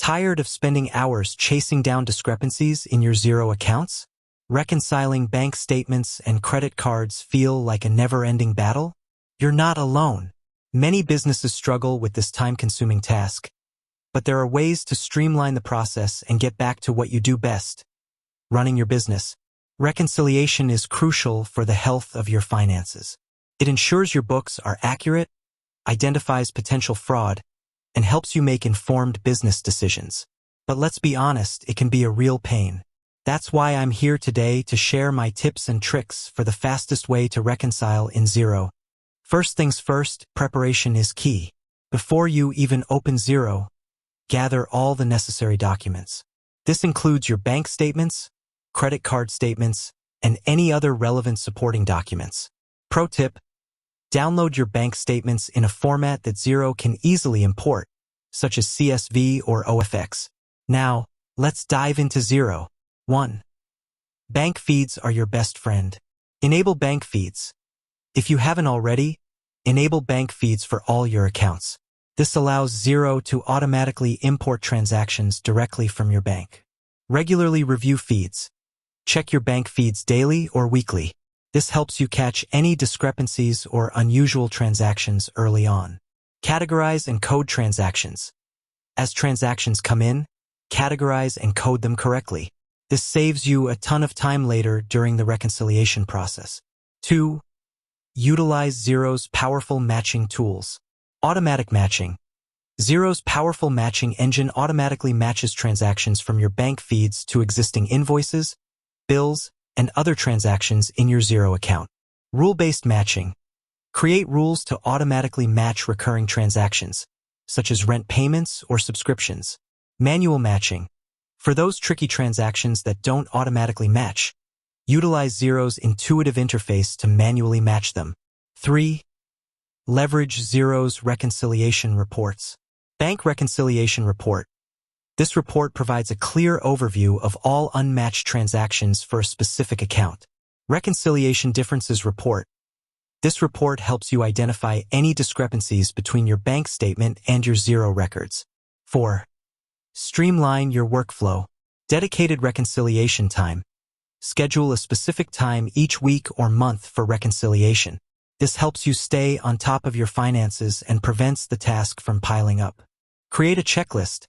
Tired of spending hours chasing down discrepancies in your Xero accounts? Reconciling bank statements and credit cards feel like a never-ending battle? You're not alone. Many businesses struggle with this time-consuming task, but there are ways to streamline the process and get back to what you do best: running your business. Reconciliation is crucial for the health of your finances. It ensures your books are accurate, identifies potential fraud, and helps you make informed business decisions. But let's be honest, it can be a real pain. That's why I'm here today to share my tips and tricks for the fastest way to reconcile in Xero. First things first, preparation is key. Before you even open Xero, gather all the necessary documents. This includes your bank statements, credit card statements, and any other relevant supporting documents. Pro tip: download your bank statements in a format that Xero can easily import, such as CSV or OFX. Now, let's dive into Xero. 1. Bank feeds are your best friend. Enable bank feeds. If you haven't already, enable bank feeds for all your accounts. This allows Xero to automatically import transactions directly from your bank. Regularly review feeds. Check your bank feeds daily or weekly. This helps you catch any discrepancies or unusual transactions early on. Categorize and code transactions. As transactions come in, categorize and code them correctly. This saves you a ton of time later during the reconciliation process. 2. Utilize Xero's powerful matching tools. Automatic matching. Xero's powerful matching engine automatically matches transactions from your bank feeds to existing invoices, bills, and other transactions in your Xero account. Rule-based matching. Create rules to automatically match recurring transactions, such as rent payments or subscriptions. Manual matching. For those tricky transactions that don't automatically match, utilize Xero's intuitive interface to manually match them. 3. Leverage Xero's reconciliation reports. Bank Reconciliation Report. This report provides a clear overview of all unmatched transactions for a specific account. Reconciliation Differences Report. This report helps you identify any discrepancies between your bank statement and your Xero records. 4. Streamline your workflow. Dedicated reconciliation time. Schedule a specific time each week or month for reconciliation. This helps you stay on top of your finances and prevents the task from piling up. Create a checklist.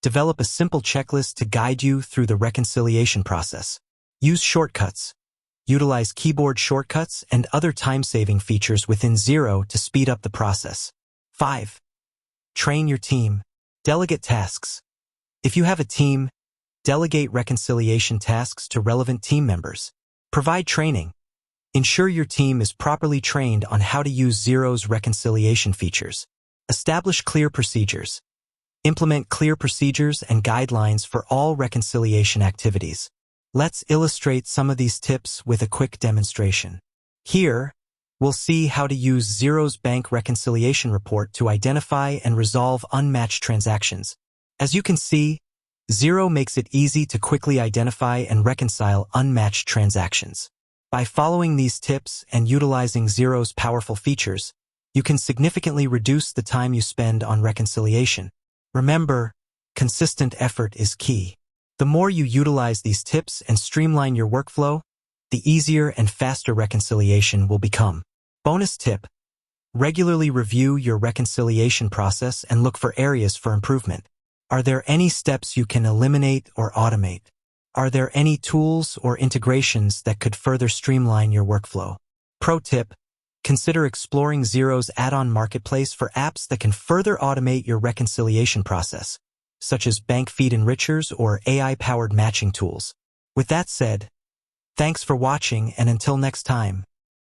Develop a simple checklist to guide you through the reconciliation process. Use shortcuts. Utilize keyboard shortcuts and other time-saving features within Xero to speed up the process. 5. Train your team. Delegate tasks. If you have a team, delegate reconciliation tasks to relevant team members. Provide training. Ensure your team is properly trained on how to use Xero's reconciliation features. Establish clear procedures. Implement clear procedures and guidelines for all reconciliation activities. Let's illustrate some of these tips with a quick demonstration. Here, we'll see how to use Xero's Bank Reconciliation Report to identify and resolve unmatched transactions. As you can see, Xero makes it easy to quickly identify and reconcile unmatched transactions. By following these tips and utilizing Xero's powerful features, you can significantly reduce the time you spend on reconciliation. Remember, consistent effort is key. The more you utilize these tips and streamline your workflow, the easier and faster reconciliation will become. Bonus tip: regularly review your reconciliation process and look for areas for improvement. Are there any steps you can eliminate or automate? Are there any tools or integrations that could further streamline your workflow? Pro tip: consider exploring Xero's add-on marketplace for apps that can further automate your reconciliation process, such as bank feed enrichers or AI-powered matching tools. With that said, thanks for watching, and until next time.